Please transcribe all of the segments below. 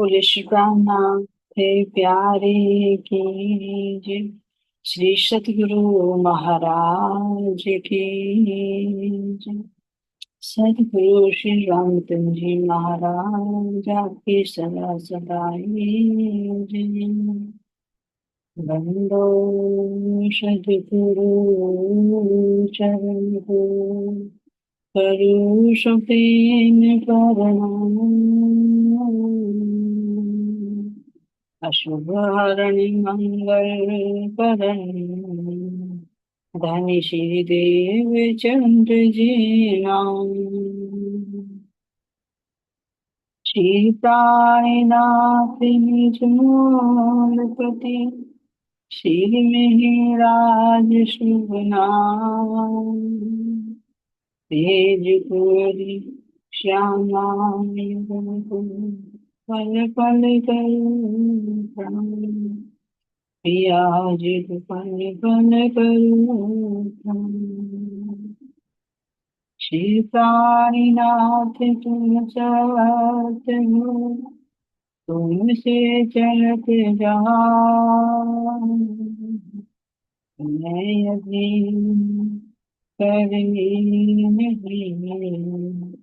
बोले श्री राम नाम थे प्यारे की जय। श्री सतगुरु महाराज की जय। सतगुरु श्री रामचंद्र जी महाराज आपकी सदा सदाई जय। बंदो सतगुरु चरण को करुष प्रेम प्रणाम। अशुभ हरणि मंगल करण धनि श्री देव चंद्र जी नाम। श्री प्राणनाथ निज मूलपति श्री मिहिराज शुभ नाम। तेज कोरि श्यामा पल पल करूं प्रणाम। पियाज पल पल करूं प्रणाम। श्री प्राणीनाथ तुम सत्य हो तुमसे चलत जाऊं। मैं अधीन करनी नहीं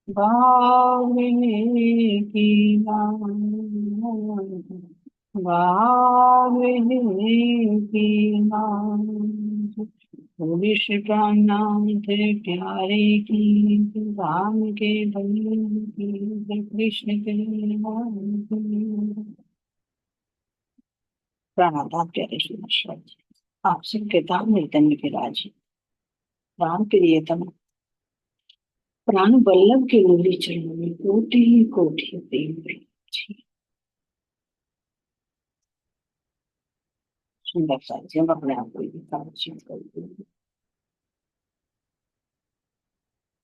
बावली की नाम। बावली की नाम। पुरुष का नाम थे प्यारे की राम के बंधु की कृष्ण के नाम की। प्राणादान प्यारे श्री आप सबके दाम निर्धन के राज राम प्रियतम प्राण वल्लभ के लोरी चरणों में कोटि कोटि प्रेम जी। सुंदर सा जी हम अपने आप को विकासित करते हैं।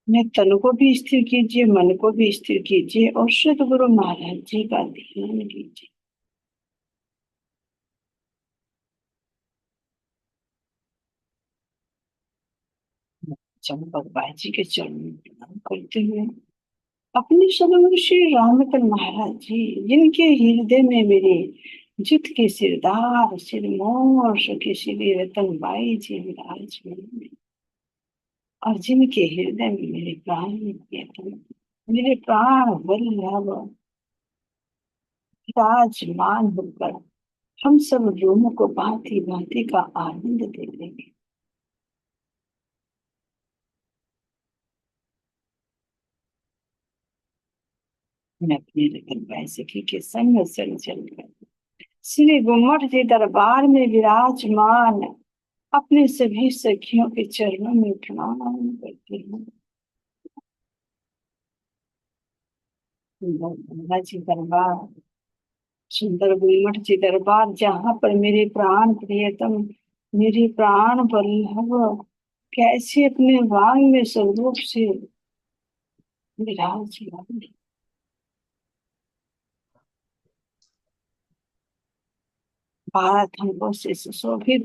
अपने तन को भी स्थिर कीजिए, मन को भी स्थिर कीजिए और सतगुरु महाराज जी का ध्यान कीजिए। चंपक बाजी के चरणों में प्रणाम करते हुए अपने सदगुरु श्री रामचंद्र महाराज जी जिनके हृदय में मेरे जित के सिरदार सिरमौर सके श्री रतन बाई जी विराजमान और जिनके हृदय में मेरे प्राण प्रियतम मेरे प्राण वल्लभ विराजमान होकर हम सब लोगों को भांति भांति का आनंद दे देंगे। मैं अपने रतन बाई सखी के संग चल चलकर श्री गुम्मट जी दरबार में विराजमान अपने सभी सखियों के चरणों में प्रणाम करती हूँ। सुंदर गंगा जी दरबार सुंदर गुम्मट जी दरबार जहाँ पर मेरे प्राण प्रियतम मेरे प्राण वल्लभ कैसे अपने वांग में स्वरूप से विराजमान भारत हमको से सुशोभित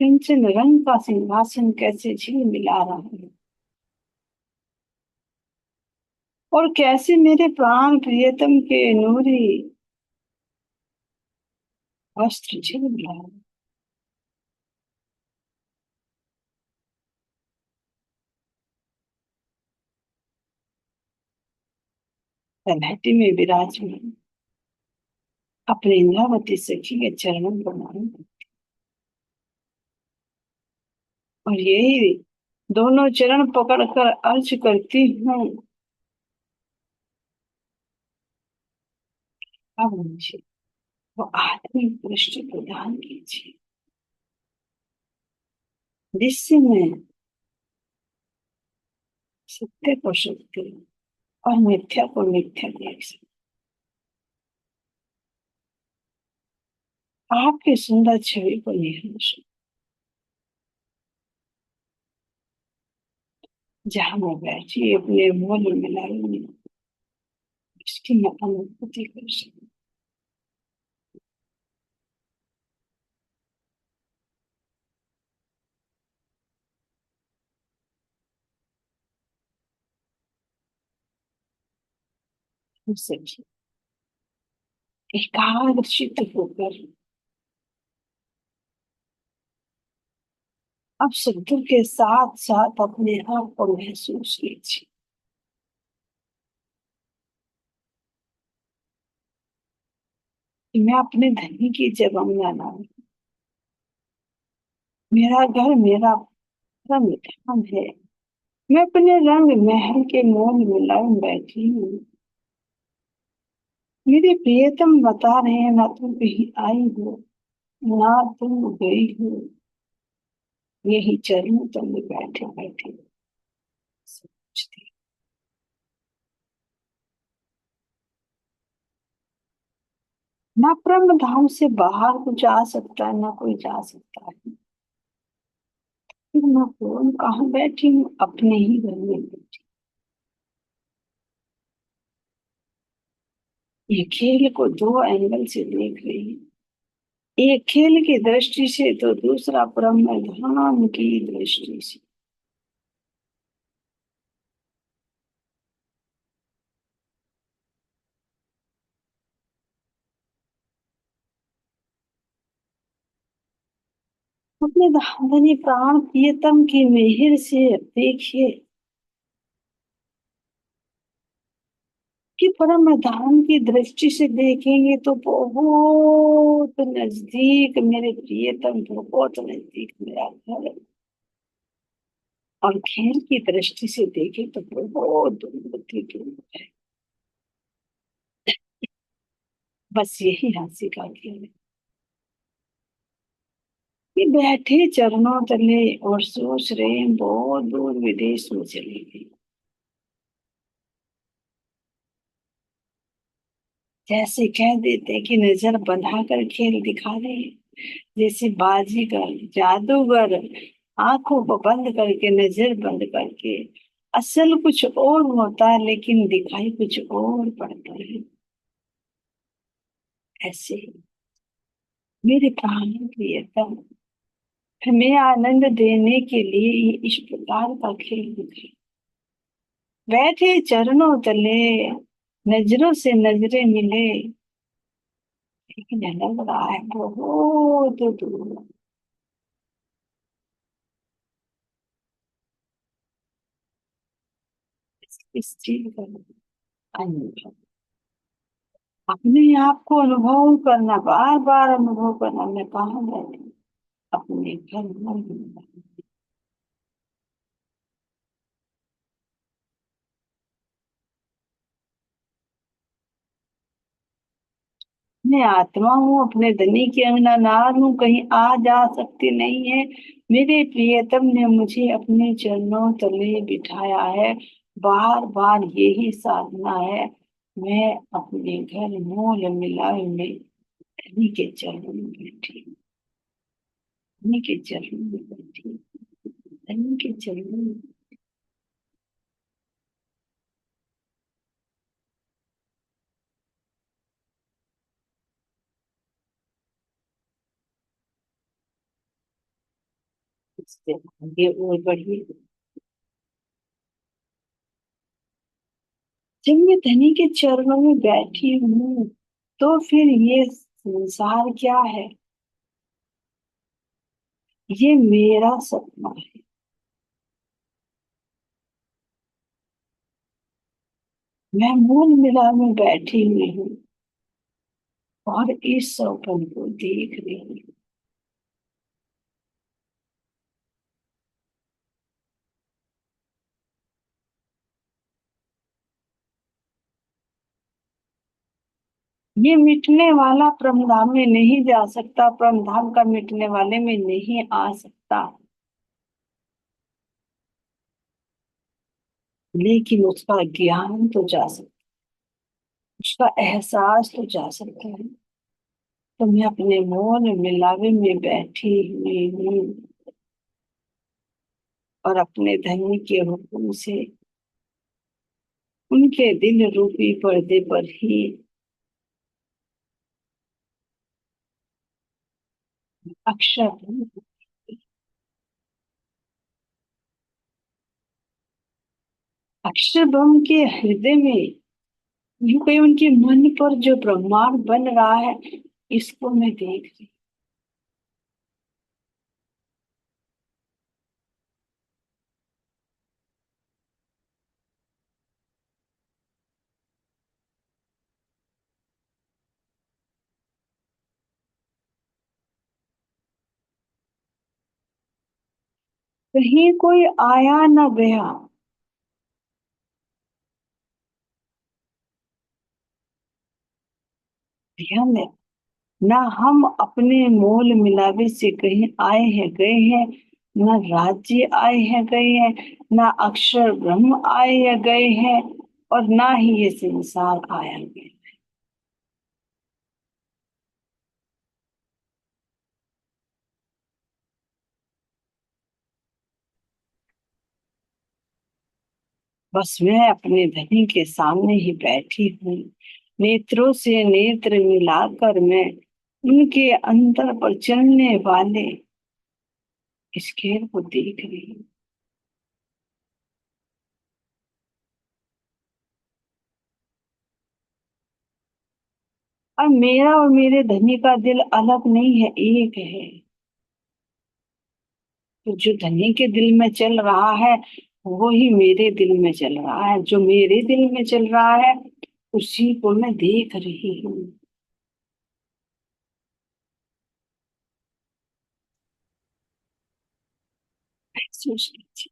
कंचन रंग का सिंहासन कैसे झिल मिला रहा है और कैसे मेरे प्राण प्रियतम के नूरी वस्त्र झिल मिला रहा है। तलहटी में विराजमान अपने इंद्रावती सखी के चरणों को प्रणाम और यही दोनों चरण पकड़कर अर्ज करती हूँ। अब मुझे वो आत्मिक दृष्टि प्रदान कीजिए जिससे मैं सत्य को सत्य और मिथ्या को मिथ्या देख सकूं। आपकी सुंदर छवि को निहार सकूं। जहाँ मैं बैठी अपने मूल मिलाई में इसकी मैं अनुभूति कर सकूं। सच्ची एकाग्रचित होकर अब शब्दों के साथ साथ अपने आप को महसूस कीजिए। मैं अपने धनी की जगह में आना हूं। मेरा घर मेरा परम धाम है। मैं अपने रंग महल के मोल मिलाए बैठी हूँ। मेरे प्रियतम बता रहे हैं, ना तुम कहीं आई हो ना तुम गई हो, यही चरणों तल में बैठे बैठे सोचती। ना परम धाम से बाहर कोई जा सकता है, ना कोई जा सकता है। फिर मैं कौन कहाँ बैठी हूँ? अपने ही घर में बैठी। ये खेल को दो एंगल से देख रही हूँ। एक खेल की दृष्टि से तो दूसरा ब्रह्म धाम की दृष्टि से। अपने धनी प्राण प्रियतम की मेहर से देखिए कि परम धाम की दृष्टि से देखेंगे तो बहुत नजदीक मेरे प्रियतम, बहुत नजदीक मेरा घर। और खेल की दृष्टि से देखें तो बहुत दूर दूर है। बस यही हंसी का खेल है कि बैठे चरणों तले और सोच रहे हैं बहुत दूर विदेश में चली गई। जैसे कह देते कि नजर बंधा कर खेल दिखा रहे हैं। जैसे बाजीगर जादूगर आंखों को बंद करके नजर बंद करके असल कुछ और होता है लेकिन दिखाई कुछ और पड़ता है। ऐसे ही मेरे प्राण प्रियतम हमें आनंद देने के लिए ये इस प्रकार का खेल दिखाई। बैठे चरणों तले नजरों से नजरें मिले, लेकिन लग रहा है बहुत दूर। इस चीज का अनुभव, अपने आप को अनुभव करना, बार बार अनुभव करना। मैं कहाँ बैठी? अपने घर में। मैं आत्मा हूँ, अपने धनी की अंगना नार हूँ, कहीं आ जा सकती नहीं है। मेरे प्रियतम ने मुझे अपने चरणों तले बिठाया है। बार बार यही साधना है। मैं अपने घर मोल मिलाए में धनी के चरणों में बैठी हूँ। धनी के चरणों में बैठी हूँ। धनी के चरणों में इससे आगे और बढ़िए। जब मैं धनी के चरणों में बैठी हूँ तो फिर ये संसार क्या है? ये मेरा सपना है। मैं मूल मिला में बैठी हुई हूँ और इस सपन को देख रही हूँ। ये मिटने वाला परमधाम में नहीं जा सकता, परमधाम का मिटने वाले में नहीं आ सकता, लेकिन उसका ज्ञान तो जा सकता, उसका एहसास तो जा सकता है। तो मैं अपने मौन मिलावे में बैठी हुई हूँ और अपने धनी के हुक्म से उनके दिल रूपी पर्दे पर ही अक्षर अक्षर ब्रह्म के हृदय में यूं कहीं उनके मन पर जो ब्रह्मांड बन रहा है, इसको मैं देख रही। कहीं कोई आया न गया। भैया मैं, ना हम अपने मोल मिलावे से कहीं आए हैं गए हैं, ना राज्य आए हैं गए हैं, ना अक्षर ब्रह्म आए या गए हैं, और ना ही ये संसार आया गया। बस मैं अपने धनी के सामने ही बैठी हूँ, नेत्रों से नेत्र मिलाकर मैं उनके अंतर पर चलने वाले इस खेल को देख रही हूँ। और मेरा और मेरे धनी का दिल अलग नहीं है, एक है। तो जो धनी के दिल में चल रहा है, वो ही मेरे दिल में चल रहा है। जो मेरे दिल में चल रहा है, उसी को मैं देख रही हूँ। महसूस कीजिए।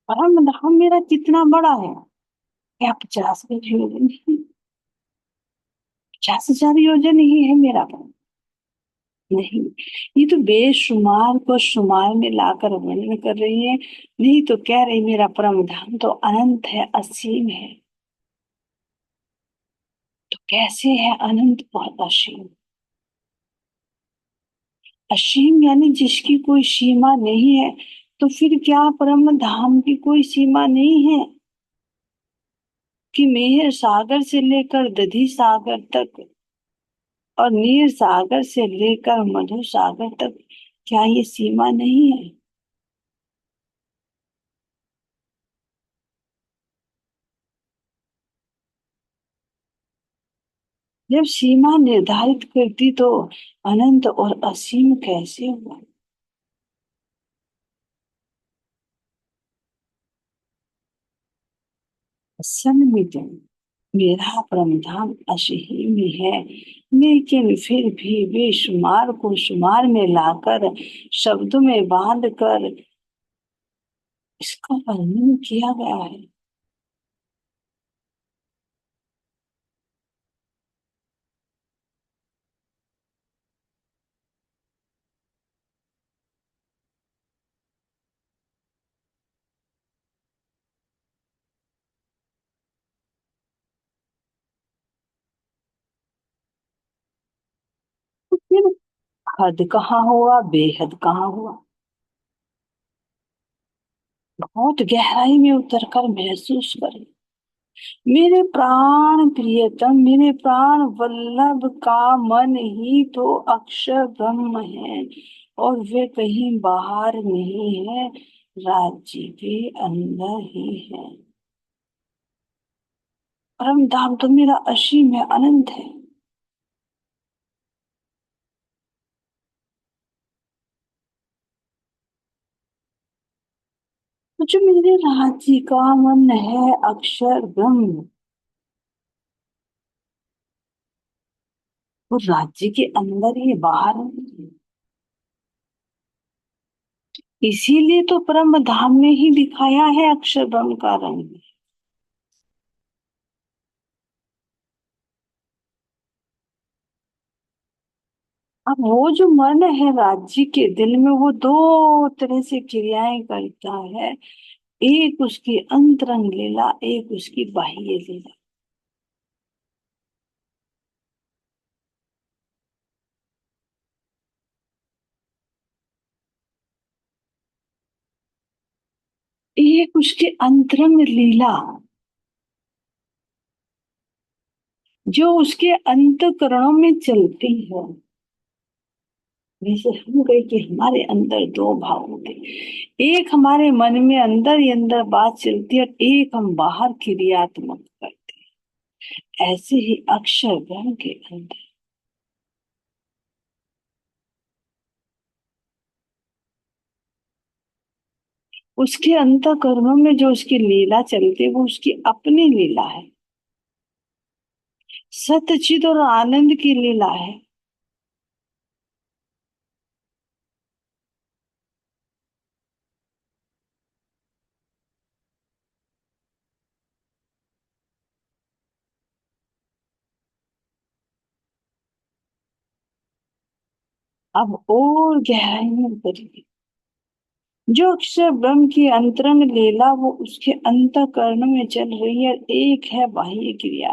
परम धाम मेरा कितना बड़ा है? क्या 50 गज योजन ही? 50,000 योजन ही है मेरा परम। नहीं, ये तो बेशुमार को शुमार में लाकर वर्णन कर रही है। नहीं तो कह रही मेरा परम धाम तो अनंत है, असीम है। तो कैसे है अनंत और असीम? असीम यानी जिसकी कोई सीमा नहीं है। तो फिर क्या परम धाम की कोई सीमा नहीं है? कि मेहर सागर से लेकर दधी सागर तक, और नीर सागर से लेकर मधु सागर तक, क्या ये सीमा नहीं है? जब सीमा निर्धारित करती तो अनंत और असीम कैसे हुआ? सन्मित मेरा परमधाम असीम ही है, लेकिन फिर भी बेशुमार को शुमार में लाकर शब्दों में बांध कर इसका वर्णन किया गया है। तो फिर हद कहाँ हुआ, बेहद कहाँ हुआ? बहुत गहराई में उतरकर महसूस करें। मेरे प्राण प्रियतम, मेरे प्राण वल्लभ का मन ही तो अक्षर ब्रह्म है, और वे कहीं बाहर नहीं है, राज्य के अंदर ही है। परम धाम तो मेरा असीम है, अनंत है। तो जो मेरे राज्य का मन है अक्षर ब्रह्म, वो राज्य के अंदर ही, बाहर नहीं है। इसीलिए तो परम धाम में ही दिखाया है अक्षर ब्रह्म का रंग। अब वो जो मन है राज्य के दिल में, वो दो तरह से क्रियाएं करता है। एक उसकी अंतरंग लीला, एक उसकी बाह्य लीला। एक उसकी अंतरंग लीला, जो उसके अंतःकरणों में चलती है। जैसे हम गए कि हमारे अंदर दो भाव होते, एक हमारे मन में अंदर ही अंदर बात चलती है और एक हम बाहर क्रियात्मक करते हैं। ऐसे ही अक्षर ब्रह्म के अंदर उसके अंतःकरणों में जो उसकी लीला चलती है वो उसकी अपनी लीला है, सतचित और आनंद की लीला है। अब और गहराई में उतरिए। जो अक्षर ब्रह्म की अंतरंग लीला वो उसके अंतःकरण में चल रही है, एक है बाह्य क्रिया।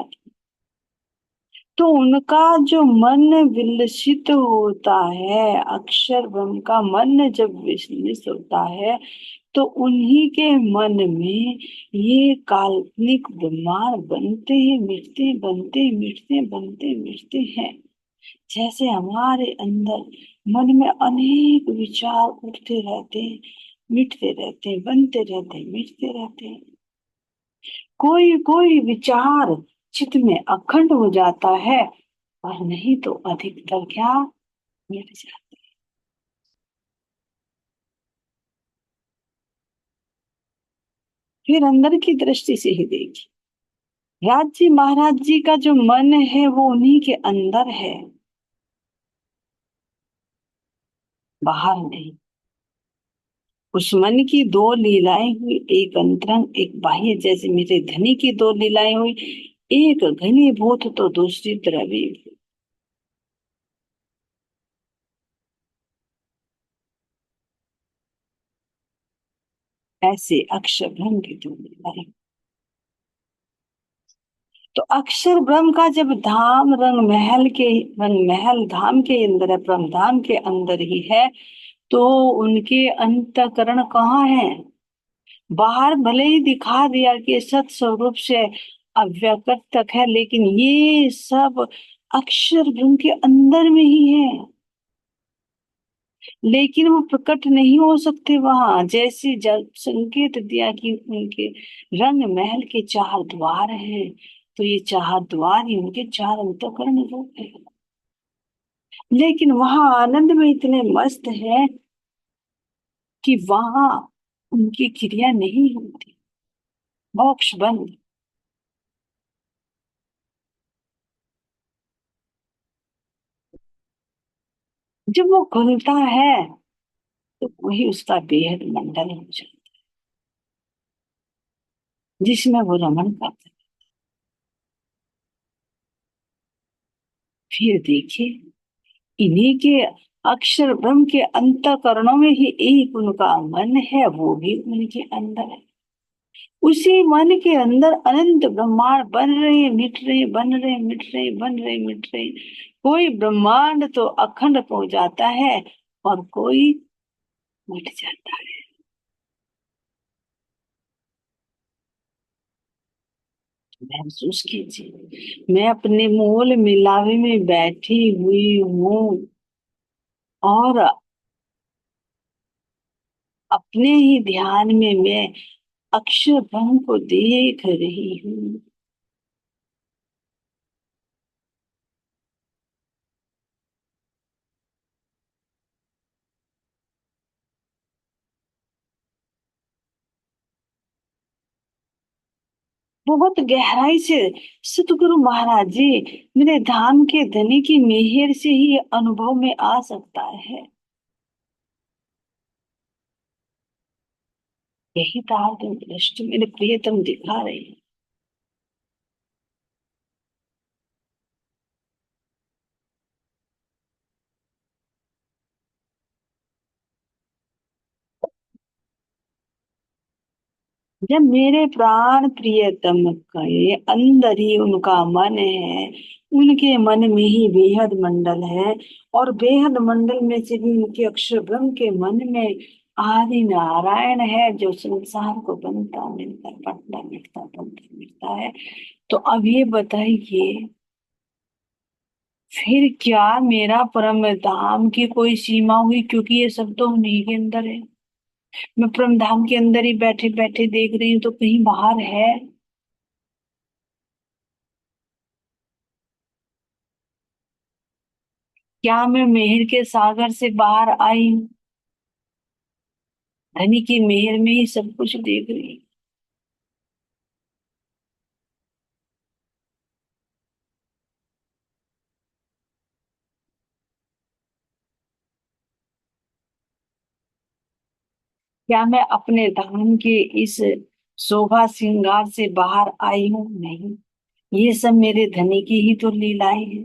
तो उनका जो मन विलसित होता है, अक्षर ब्रह्म का मन जब विचलित होता है तो उन्हीं के मन में ये काल्पनिक ब्रह्मांड बनते हैं मिटते हैं, बनते हैं मिटते हैं, बनते हैं मिटते हैं। जैसे हमारे अंदर मन में अनेक विचार उठते रहते हैं, मिटते रहते हैं, बनते रहते हैं, मिटते रहते हैं। कोई कोई विचार चित्त में अखंड हो जाता है और नहीं तो अधिकतर क्या, मिट जाता है। फिर अंदर की दृष्टि से ही देखिए, राज जी महाराज जी का जो मन है वो उन्हीं के अंदर है, बाहर नहीं। उस मन की दो लीलाएं हुई, एक अंतरंग एक बाह्य। जैसे मेरे धनी की दो लीलाएं हुई, एक घनीभूत तो दूसरी द्रवीभूत। ऐसे अक्षर ब्रह्म की दो लीलाएं। तो अक्षर ब्रह्म का जब धाम रंग महल धाम के अंदर है, ब्रह्म धाम के अंदर ही है, तो उनके अंतःकरण कहाँ है? बाहर भले ही दिखा दिया कि सत स्वरूप से अव्यक्त तक है, लेकिन ये सब अक्षर ब्रह्म के अंदर में ही है, लेकिन वो प्रकट नहीं हो सकते वहां। जैसे जब संकेत दिया कि उनके रंग महल के चार द्वार हैं, तो ये चार द्वार ही उनके चार अंतःकरण रूप है। लेकिन वहां आनंद में इतने मस्त है कि वहां उनकी क्रिया नहीं होती, मोक्ष बंद। जब वो खुलता है तो वही उसका बेहद मंडल हो जाता है जिसमें वो रमण करता है। फिर देखिए, इन्हीं के अक्षर ब्रह्म के अंतःकरणों में ही एक उनका मन है, वो भी उनके अंदर है। उसी मन के अंदर अनंत ब्रह्मांड बन रहे हैं, मिट रहे हैं, बन रहे हैं, मिट रहे हैं, बन रहे हैं, मिट रहे हैं। कोई ब्रह्मांड तो अखंड हो जाता है और कोई मिट जाता है। महसूस कीजिए, मैं अपने मोल मिलावे में बैठी हुई हूँ और अपने ही ध्यान में मैं अक्षर ब्रह्म को देख रही हूँ। बहुत गहराई से सतगुरु महाराज जी, मेरे धाम के धनी की मेहर से ही ये अनुभव में आ सकता है। यही तार दृष्टि मेरे प्रियतम दिखा रहे हैं। जब मेरे प्राण प्रियतम के अंदर ही उनका मन है, उनके मन में ही बेहद मंडल है, और बेहद मंडल में से भी उनके अक्षर ब्रह्म के मन में आदि नारायण है, जो संसार को बनता मिलता बनता मिटता बनता मिटता है। तो अब ये बताइए, फिर क्या मेरा परम धाम की कोई सीमा हुई? क्योंकि ये सब तो उन्हीं के अंदर है। मैं परम धाम के अंदर ही बैठे बैठे देख रही हूँ तो कहीं बाहर है? क्या मैं मेहर के सागर से बाहर आई हूँ? धनी की मेहर में ही सब कुछ देख रही हूँ। क्या मैं अपने धाम के इस शोभा श्रृंगार से बाहर आई हूँ? नहीं, ये सब मेरे धनी की ही तो लीलाएं हैं।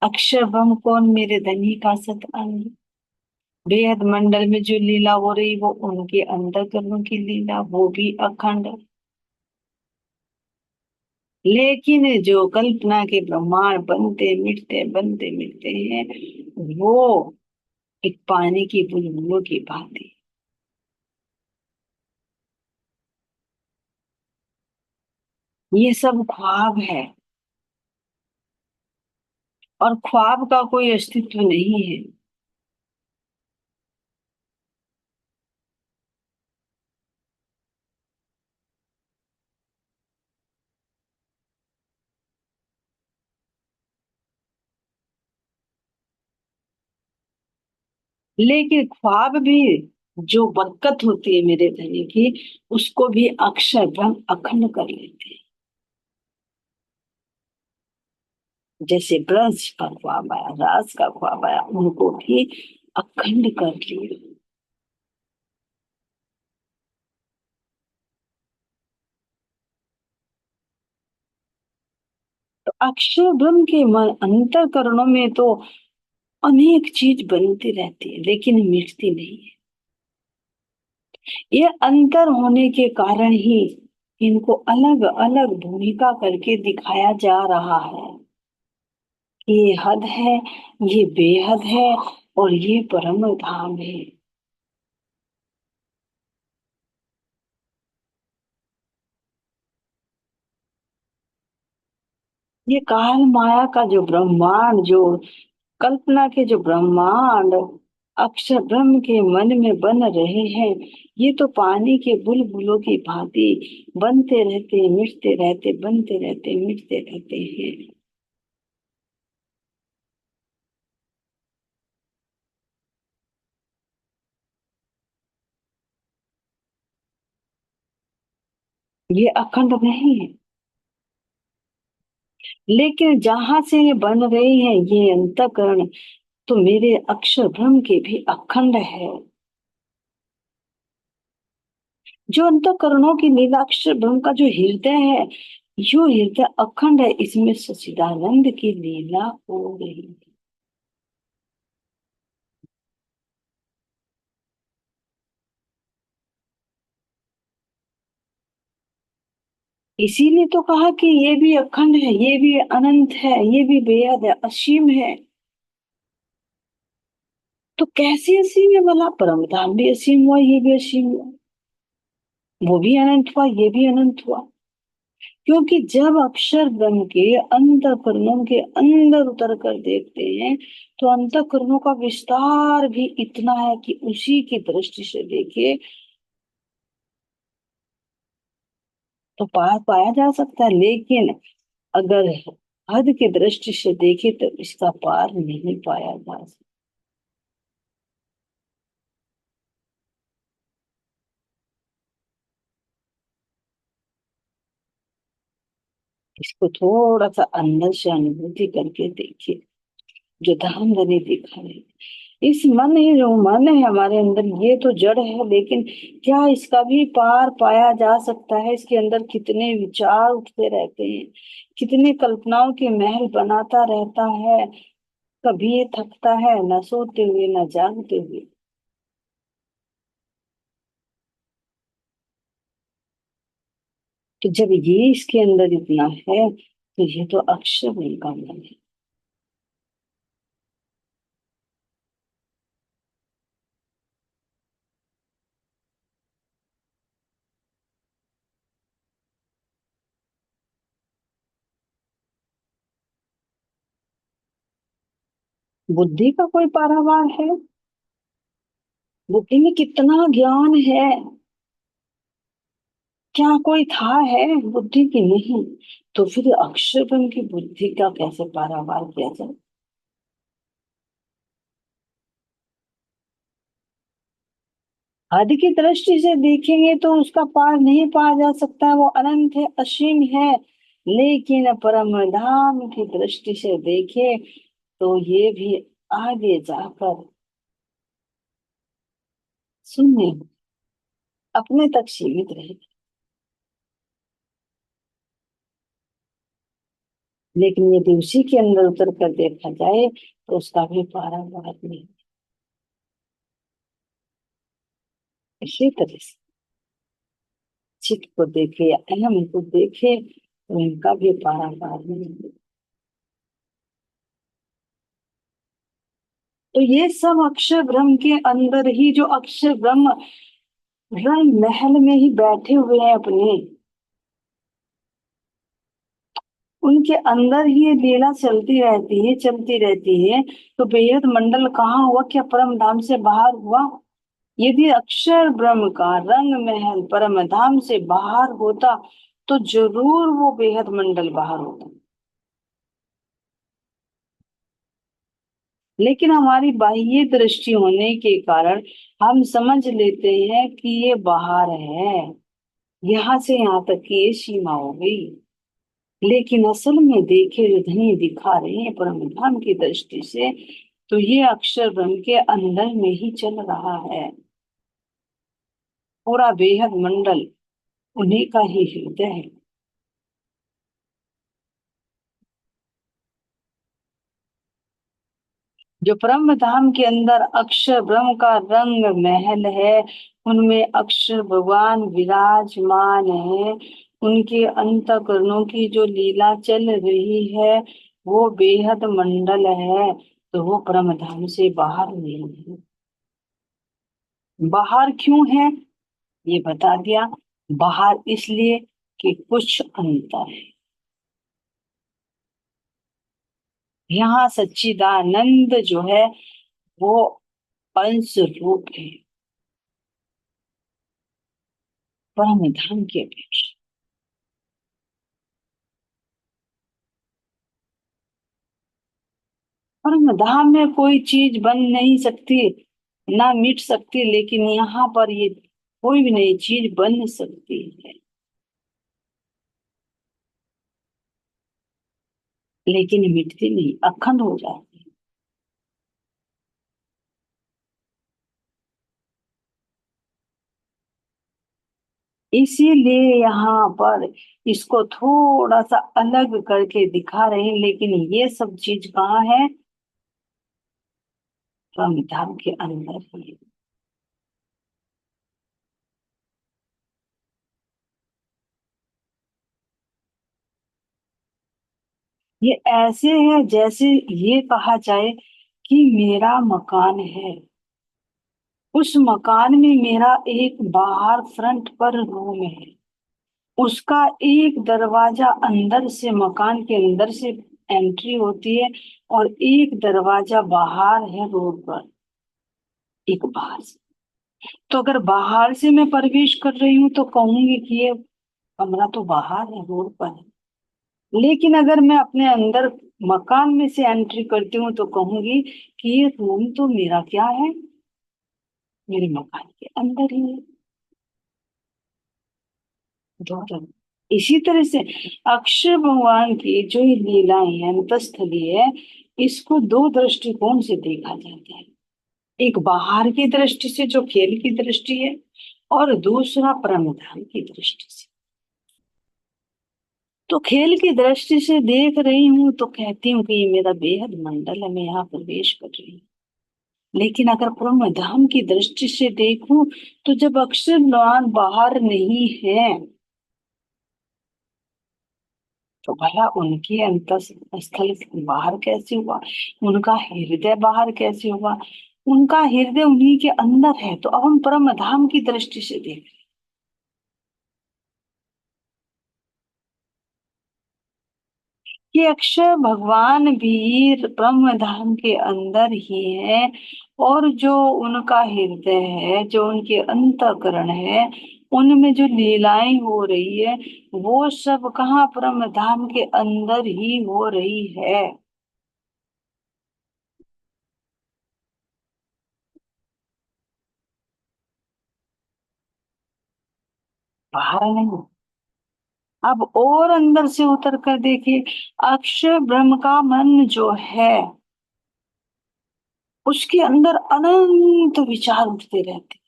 अक्षरभम कौन मेरे धनी का सत अंग। बेहद मंडल में जो लीला हो रही वो उनके अंतःकरणों की लीला, वो भी अखंड। लेकिन जो कल्पना के ब्रह्मांड बनते मिटते हैं, वो एक पानी की बुलबुलों की भांति। ये सब ख्वाब है, और ख्वाब का कोई अस्तित्व नहीं है। लेकिन ख्वाब भी, जो बरकत होती है मेरे धनी की, उसको भी अक्षर ब्रह्म अखंड कर लेते हैं। जैसे ब्रज का ख्वाब आया, राज का ख्वाब आया, उनको भी अखंड कर लिया। तो अक्षर ब्रह्म के मन अंतःकरणों में तो अनेक चीज बनती रहती है, लेकिन मिटती नहीं है। ये अंतर होने के कारण ही इनको अलग अलग भूमिका करके दिखाया जा रहा है। ये हद है, ये बेहद है, और ये परम धाम है। ये काल माया का जो ब्रह्मांड, जो कल्पना के जो ब्रह्मांड अक्षर ब्रह्म के मन में बन रहे हैं, ये तो पानी के बुलबुलों की भांति बनते रहते, मिटते रहते, बनते रहते, मिटते रहते हैं। ये अखंड नहीं है। लेकिन जहां से ये बन रहे हैं ये अंतःकरण, तो मेरे अक्षर ब्रह्म के भी अखंड है। जो अंतःकरणों की लीला अक्षर ब्रह्म का जो हृदय है, यो हृदय अखंड है, इसमें सच्चिदानंद की लीला हो रही है। इसीलिए तो कहा कि ये भी अखंड है, ये भी अनंत है, ये भी बेहद है, असीम है। तो कैसे असीम है भला? परम धाम भी असीम हुआ, ये भी असीम हुआ, वो भी अनंत हुआ, ये भी अनंत हुआ। क्योंकि जब अक्षर ब्रह्म के अंतःकरणों के अंदर उतर कर देखते हैं, तो अंतःकरणों का विस्तार भी इतना है कि उसी की दृष्टि से देखे तो पार पाया जा सकता है। लेकिन अगर हद की दृष्टि से देखे तो इसका पार नहीं पाया जा सकता। इसको थोड़ा सा अंदर से अनुभूति करके देखिए, जो धाम धनी दिखा है। इस मन ही जो मन है हमारे अंदर, ये तो जड़ है, लेकिन क्या इसका भी पार पाया जा सकता है? इसके अंदर कितने विचार उठते रहते हैं, कितने कल्पनाओं के महल बनाता रहता है। कभी ये थकता है, न सोते हुए न जागते हुए। तो जब ये इसके अंदर इतना है, तो ये तो अक्षर का मन है। बुद्धि का कोई पारावार है? बुद्धि में कितना ज्ञान है, क्या कोई था है बुद्धि की? नहीं। तो फिर अक्षर ब्रह्म की बुद्धि का कैसे पारावार किया जाए? आदि की दृष्टि से देखेंगे तो उसका पार नहीं पाया जा सकता, वो अनंत है, असीम है। लेकिन परम धाम की दृष्टि से देखे तो ये भी आगे जाकर शून्य, अपने तक सीमित रहे। लेकिन यदि उसी के अंदर उतर कर देखा जाए तो उसका भी पारावार नहीं। इसी तरह से चित्त को देखे या अहम को देखे तो इनका भी पारावार नहीं। तो ये सब अक्षर ब्रह्म के अंदर ही, जो अक्षर ब्रह्म रंग महल में ही बैठे हुए हैं अपने, उनके अंदर ही ये लीला चलती रहती है, चलती रहती है। तो बेहद मंडल कहाँ हुआ, क्या परम धाम से बाहर हुआ? यदि अक्षर ब्रह्म का रंग महल परम धाम से बाहर होता तो जरूर वो बेहद मंडल बाहर होता। लेकिन हमारी बाह्य दृष्टि होने के कारण हम समझ लेते हैं कि ये बाहर है, यहाँ से यहाँ तक की ये सीमा हो गई। लेकिन असल में देखे जो धनी दिखा रहे हैं परम धाम की दृष्टि से, तो ये अक्षर ब्रह्म के अंदर में ही चल रहा है। पूरा बेहद मंडल उन्हीं का ही हृदय है। जो ब्रह्म धाम के अंदर अक्षर ब्रह्म का रंग महल है, उनमें अक्षर भगवान विराजमान है। उनके अंतःकरणों की जो लीला चल रही है वो बेहद मंडल है। तो वो ब्रह्म धाम से बाहर नहीं है। बाहर क्यों है ये बता दिया। बाहर इसलिए कि कुछ अंतर है। यहाँ सच्चिदानंद जो है वो अंश रूप है परम धाम के अपेक्षा। परम धाम में कोई चीज बन नहीं सकती, ना मिट सकती, लेकिन यहाँ पर ये कोई भी नई चीज बन सकती है, लेकिन मिटती नहीं, अखंड हो जाती है। इसीलिए यहाँ पर इसको थोड़ा सा अलग करके दिखा रहे हैं, लेकिन ये सब चीज कहाँ है? परम धाम के अंदर ही है। ये ऐसे है जैसे ये कहा जाए कि मेरा मकान है, उस मकान में मेरा एक बाहर फ्रंट पर रूम है, उसका एक दरवाजा अंदर से, मकान के अंदर से एंट्री होती है, और एक दरवाजा बाहर है रोड पर, एक बाहर से। तो अगर बाहर से मैं प्रवेश कर रही हूँ तो कहूंगी कि ये कमरा तो बाहर है, रोड पर है। लेकिन अगर मैं अपने अंदर मकान में से एंट्री करती हूँ तो कहूंगी कि ये रूम तो मेरा क्या है, मेरे मकान के अंदर ही है। दोनों इसी तरह से अक्षर भगवान की जो ये लीलाएं हैं, अंतस्थली है, इसको दो दृष्टिकोण से देखा जाता है। एक बाहर की दृष्टि से जो खेल की दृष्टि है, और दूसरा परमधाम की दृष्टि से। तो खेल की दृष्टि से देख रही हूँ तो कहती हूँ कि ये मेरा बेहद मंडल है, मैं यहाँ प्रवेश कर रही हूँ। लेकिन अगर ब्रह्म धाम की दृष्टि से देखूं तो जब अक्षर भगवान बाहर नहीं है तो भला उनके अंतर स्थल बाहर कैसे हुआ, उनका हृदय बाहर कैसे हुआ? उनका हृदय उन्हीं के अंदर है। तो अब हम परम धाम की दृष्टि से देख, कि अक्षर भगवान भी ब्रह्म धाम के अंदर ही है, और जो उनका हृदय है, जो उनके अंतःकरण है, उनमें जो लीलाएं हो रही है, वो सब कहाँ ब्रह्म धाम के अंदर ही हो रही है, बाहर नहीं। अब और अंदर से उतर कर देखिए, अक्षर ब्रह्म का मन जो है, उसके अंदर अनंत विचार उठते रहते,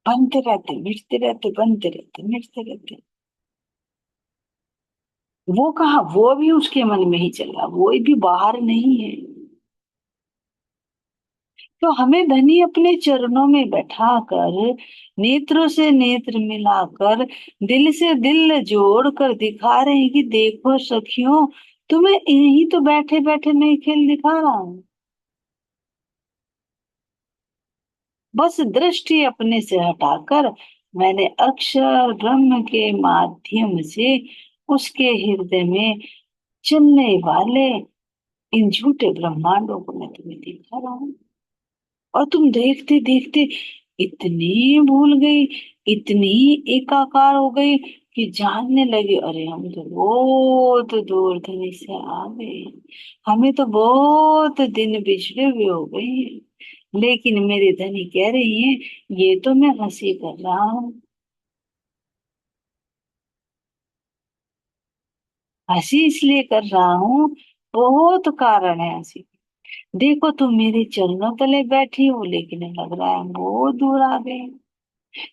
बनते रहते, मिटते रहते, बनते रहते, मिटते रहते। वो कहा, वो भी उसके मन में ही चल रहा, वो भी बाहर नहीं है। तो हमें धनी अपने चरणों में बैठा कर, नेत्रों से नेत्र मिलाकर, दिल से दिल जोड़ कर दिखा रहे हैं कि देखो सखियों, तुम्हें यही तो बैठे बैठे मैं खेल दिखा रहा हूँ। बस दृष्टि अपने से हटाकर मैंने अक्षर ब्रह्म के माध्यम से उसके हृदय में चलने वाले इन झूठे ब्रह्मांडों को मैं तुम्हें दिखा रहा हूँ। और तुम देखते देखते इतनी भूल गई, इतनी एकाकार हो गई कि जानने लगे, अरे हम तो बहुत दूर धनी से आ गए, हमें तो बहुत दिन पिछड़े हुए हो गए हैं। लेकिन मेरी धनी कह रही है, ये तो मैं हंसी कर रहा हूँ, हंसी इसलिए कर रहा हूँ, बहुत कारण है हंसी। देखो तुम मेरे चरणों तले बैठी हो, लेकिन लग रहा है हम बहुत दूर आ गए।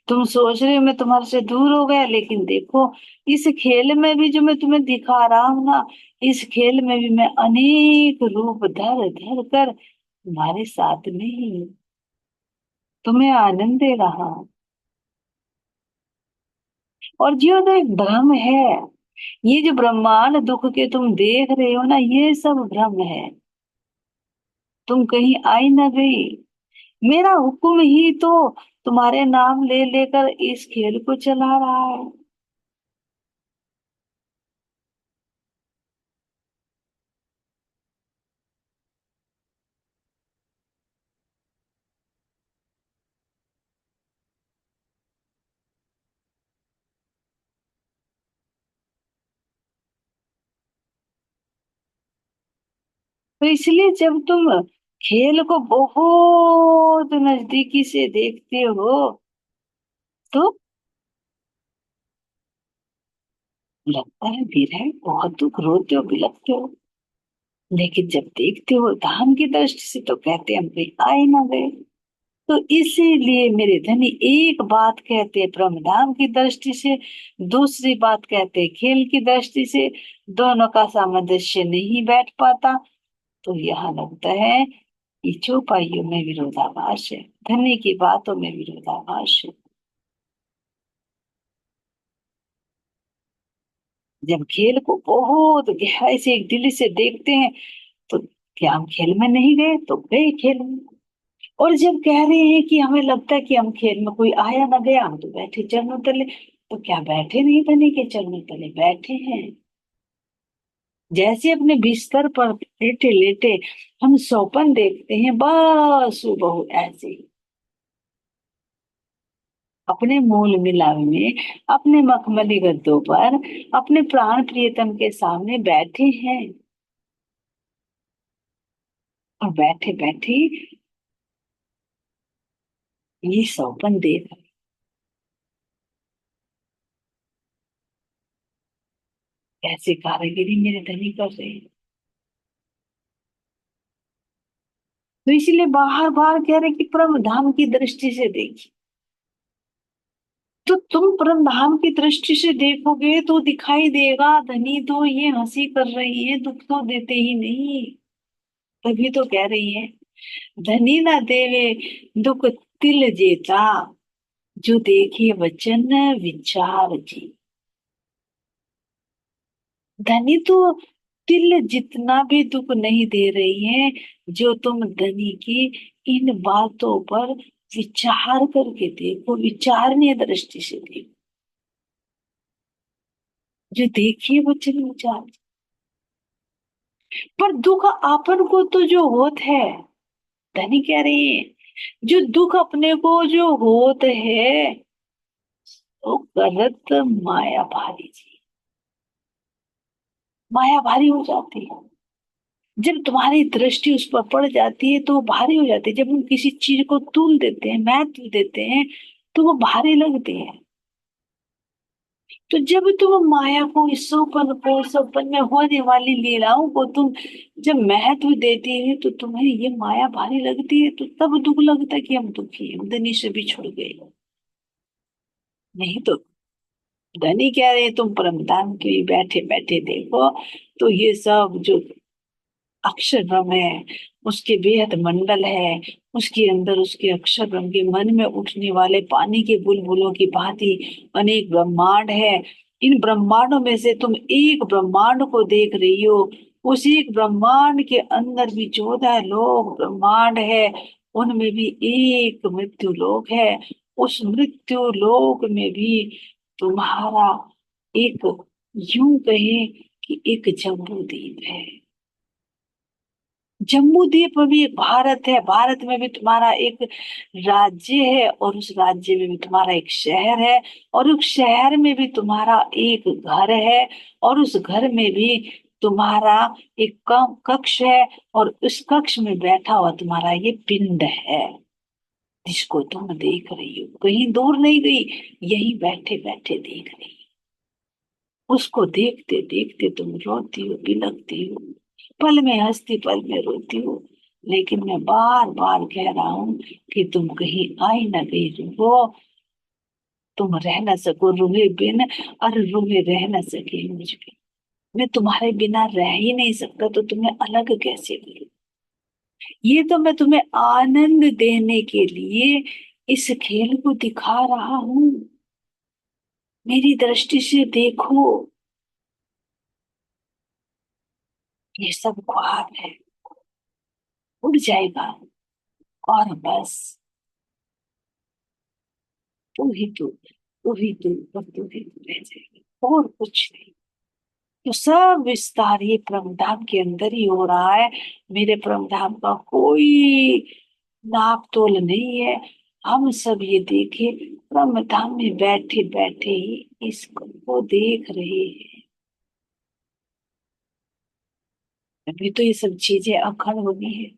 तुम सोच रहे हो मैं तुम्हारे से दूर हो गया, लेकिन देखो इस खेल में भी जो मैं तुम्हें दिखा रहा हूं ना, इस खेल में भी मैं अनेक रूप धर धर कर तुम्हारे साथ में ही हूँ, तुम्हें आनंद दे रहा हूँ। और जो तो एक भ्रम है, ये जो ब्रह्मांड दुख के तुम देख रहे हो ना, ये सब भ्रम है, तुम कहीं आई ना गई। मेरा हुक्म ही तो तुम्हारे नाम ले लेकर इस खेल को चला रहा है। तो इसलिए जब तुम खेल को बहुत नजदीकी से देखते हो, तो लगता है विरह, बहुत दुख, रोते हो, बिलखते हो। लेकिन जब देखते हो धाम की दृष्टि से, तो कहते हैं हम कहीं आए ना गए। तो इसीलिए मेरे धनी एक बात कहते हैं ब्रह्म धाम की दृष्टि से, दूसरी बात कहते हैं खेल की दृष्टि से, दोनों का सामंजस्य नहीं बैठ पाता। तो यहाँ लगता है कि चौपाइयों में विरोधाभास है, धनी की बातों में विरोधाभास है। जब खेल को बहुत गहराई से एक दिल से देखते हैं, तो क्या हम खेल में नहीं गए? तो गए खेल में। और जब कह रहे हैं कि हमें लगता है कि हम खेल में, कोई आया ना गया, हम तो बैठे चरणों तले, तो क्या बैठे नहीं धनी के चरणों तले? बैठे हैं। जैसे अपने बिस्तर पर लेटे लेटे हम सौपन देखते हैं, बस हूबहू ऐसे ही अपने मूल मिलाप में, अपने मखमली गद्दों पर, अपने प्राण प्रियतम के सामने बैठे हैं। और बैठे बैठे ये सौपन देख, कैसे कारीगरी मेरे धनी कर रहे हैं। तो इसलिए बाहर बाहर कह रहे कि परम धाम की दृष्टि से देखिए। तो तुम परम धाम की दृष्टि से देखोगे तो दिखाई देगा, धनी तो ये हंसी कर रही है, दुख तो देते ही नहीं। तभी तो कह रही है, धनी ना देवे दुख तिल जेता, जो देखे वचन विचार जी। धनी तो तिल जितना भी दुख नहीं दे रही है, जो तुम धनी की इन बातों पर विचार करके देखो, विचारणीय दृष्टि से देखो। जो देखिए वो चली जाती, पर दुख आपन को तो जो होत है, धनी कह रही है, जो दुख अपने को जो होत है, वो करत माया भारी जी, माया भारी हो जाती है। जब तुम्हारी दृष्टि उस पर पड़ जाती है तो वो भारी हो जाती है। जब हम किसी चीज को तूल देते हैं, महत्व देते हैं, तो वो भारी लगती है। तो जब तुम माया को, इस सौपन को, सौपन में होने वाली लीलाओं को तुम जब महत्व देती है, तो तुम्हें ये माया भारी लगती है, तो तब दुख लगता है कि हम दुखी हैं, धनी से बिछुड़ गए। नहीं तो धनी कह रहे हैं, तुम परम धाम के लिए बैठे बैठे देखो, तो ये सब जो अक्षर ब्रह्म है, उसके बेहद मंडल है, उसके अंदर उसके अक्षर ब्रह्म के मन में उठने वाले पानी के बुलबुलों की भांति अनेक ब्रह्मांड है। इन ब्रह्मांडों में से तुम एक ब्रह्मांड को देख रही हो, उस एक ब्रह्मांड के अंदर भी 14 लोक ब्रह्मांड है, उनमें भी एक मृत्यु लोक है। उस मृत्यु लोक में भी तुम्हारा एक, यूं कहे कि एक जम्बू द्वीप है। जम्मू द्वीप में भी एक भारत है, भारत में भी तुम्हारा एक राज्य है, और उस राज्य में भी तुम्हारा एक शहर है, और उस शहर में भी तुम्हारा एक घर है, और उस घर में भी तुम्हारा एक कक्ष है, और उस कक्ष में बैठा हुआ तुम्हारा ये पिंड है, जिसको तुम देख रही हो, कहीं दूर नहीं गई, यहीं बैठे बैठे देख रही हो। उसको देखते देखते तुम रोती हो, बिलखती हो, पल में हंसती पल में रोती हो। लेकिन मैं बार बार कह रहा हूं कि तुम कहीं आई ना गई हो, तुम रह ना सको रूहे बिन, और रूहे रह ना सके मुझ बिन। मैं तुम्हारे बिना रह ही नहीं सकता, तो तुम्हें अलग कैसे करूं। ये तो मैं तुम्हें आनंद देने के लिए इस खेल को दिखा रहा हूं। मेरी दृष्टि से देखो, ये सब ख्वाब है, उड़ जाएगा, और बस तू ही तू, तू ही तू, और तू ही तू रह जाएगी, और कुछ नहीं। तो सब विस्तार ये परमधाम के अंदर ही हो रहा है। मेरे परमधाम का कोई नाप तोल नहीं है। हम सब ये देखे, परमधाम में बैठे बैठे ही इसको देख रहे हैं। अभी तो ये सब चीजें अखंड होनी है।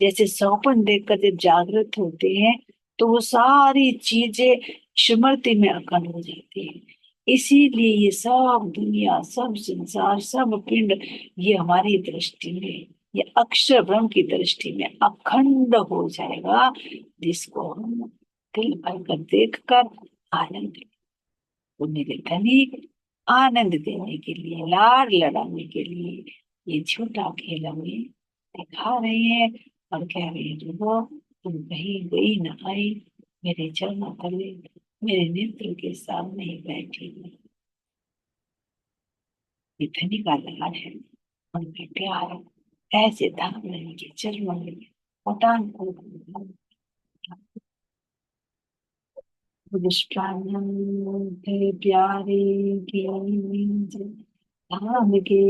जैसे सौपन देखकर जब जागृत होते हैं, तो वो सारी चीजें स्मृति में अखंड हो जाती है। इसीलिए ये सब दुनिया, सब संसार, सब पिंड, ये हमारी दृष्टि में, ये अक्षर ब्रह्म की दृष्टि में अखंड हो जाएगा, जिसको हम दिल भर कर देख कर आनंद। तो मेरे धनी, आनंद देने के लिए, लाड लड़ाने के लिए ये झूठा खेल हमें दिखा रहे हैं, और कह रहे हैं जो तुम कहीं गई ना आई, मेरे चरणों तले, मेरे नेत्र के सामने ही बैठी हुई। ये धनी का लाड है, उनमें प्यार है, ऐसे धाम नहीं के चरणों में उतान को दुष्प्राणम, तेरे प्यारे की धाम के